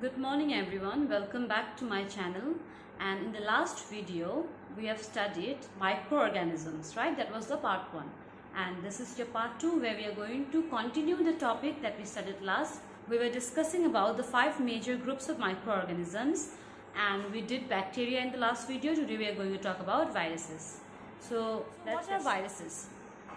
Good morning everyone, welcome back to my channel. And in the last video we have studied microorganisms, right? That was the part 1, and this is your part 2 where we are going to continue the topic that we studied last. We were discussing about the 5 major groups of microorganisms, and we did bacteria in the last video. Today we are going to talk about viruses. So what are viruses?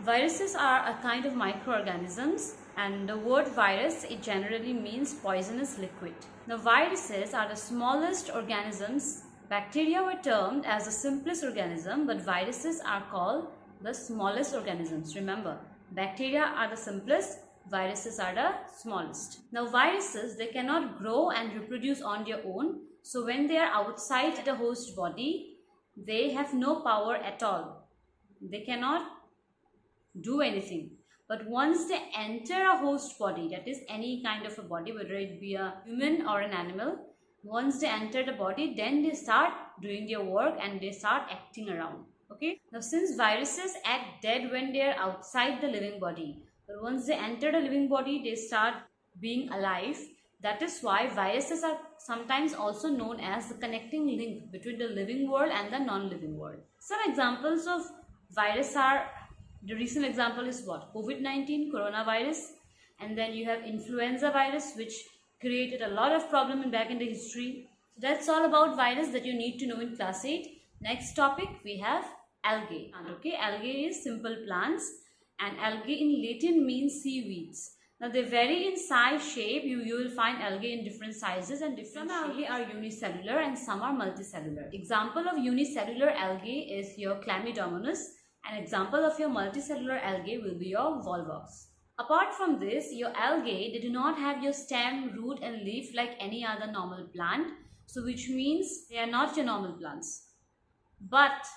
Viruses are a kind of microorganisms, and the word virus, it generally means poisonous liquid. Now viruses are the smallest organisms. Bacteria were termed as the simplest organism, but viruses are called the smallest organisms. Remember, bacteria are the simplest, viruses are the smallest. Now viruses, they cannot grow and reproduce on their own. So when they are outside the host body, they have no power at all. They cannot do anything. But once they enter a host body, that is any kind of a body, whether it be a human or an animal, once they enter the body, then they start doing their work and they start acting around. Okay. Now since viruses act dead when they are outside the living body, but once they enter the living body, they start being alive. That is why viruses are sometimes also known as the connecting link between the living world and the non-living world. Some examples of virus are, the recent example is what? COVID-19, coronavirus, and then you have influenza virus, which created a lot of problem back in the history. So that's all about virus that you need to know in class 8. Next topic we have algae. Okay, algae is simple plants, and algae in Latin means seaweeds. Now they vary in size, shape. You will find algae in different sizes and different shapes. Some algae are unicellular and some are multicellular. Example of unicellular algae is your Chlamydomonas. An example of your multicellular algae will be your volvox. Apart from this, your algae, they do not have your stem, root and leaf like any other normal plant. So which means they are not your normal plants. But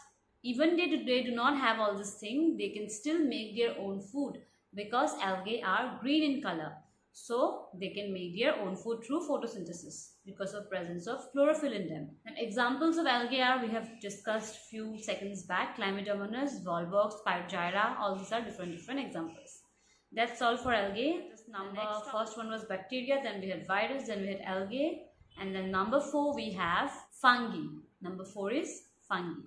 even they do not have all this thing, they can still make their own food because algae are green in color. So they can make their own food through photosynthesis because of presence of chlorophyll in them. And examples of algae are, we have discussed few seconds back, Chlamydomonas, volvox, Pyrogyra, all these are different examples. That's all for algae. First one was bacteria, then we had virus, then we had algae, and then number 4 we have fungi. Number 4 is fungi.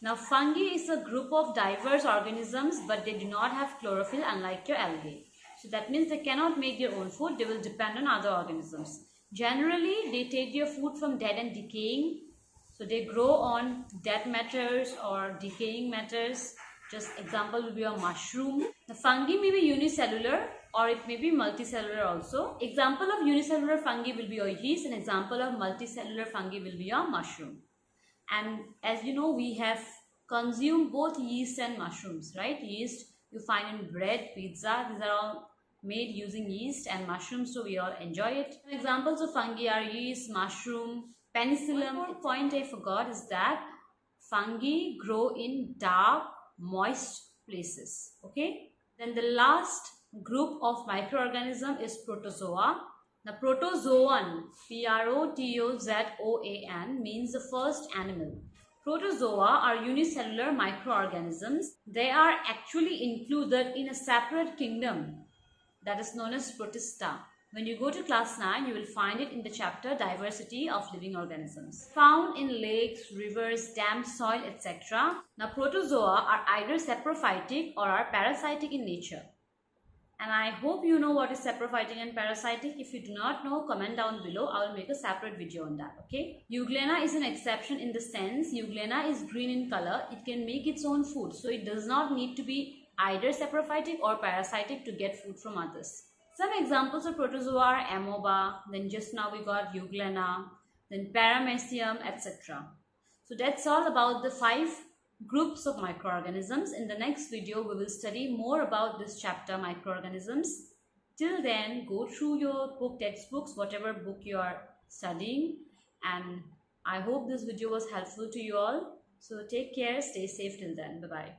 Now fungi is a group of diverse organisms, but they do not have chlorophyll unlike your algae. So that means they cannot make their own food, they will depend on other organisms. Generally, they take their food from dead and decaying. So they grow on dead matters or decaying matters. Just example will be a mushroom. The fungi may be unicellular or it may be multicellular also. Example of unicellular fungi will be your yeast. An example of multicellular fungi will be your mushroom. And as you know, we have consumed both yeast and mushrooms, right? Yeast you find in bread, pizza, these are all made using yeast, and mushrooms, so we all enjoy it. Examples of fungi are yeast, mushroom, penicillium. One more point I forgot is that fungi grow in dark, moist places. Okay. Then the last group of microorganism is protozoa. Now protozoan, P-R-O-T-O-Z-O-A-N, means the first animal. Protozoa are unicellular microorganisms. They are actually included in a separate kingdom that is known as Protista. When you go to class 9, you will find it in the chapter Diversity of Living Organisms. Found in lakes, rivers, damp soil, etc. Now protozoa are either saprophytic or are parasitic in nature. And I hope you know what is saprophytic and parasitic. If you do not know, comment down below. I will make a separate video on that. Okay. Euglena is an exception in the sense Euglena is green in color. It can make its own food. So it does not need to be either saprophytic or parasitic to get food from others. Some examples of protozoa are amoeba. Then just now we got Euglena. Then paramecium, etc. So that's all about the 5 groups of microorganisms. In the next video, we will study more about this chapter, microorganisms. Till then, go through your book textbooks, whatever book you are studying, and I hope this video was helpful to you all. So take care, stay safe till then. Bye-bye.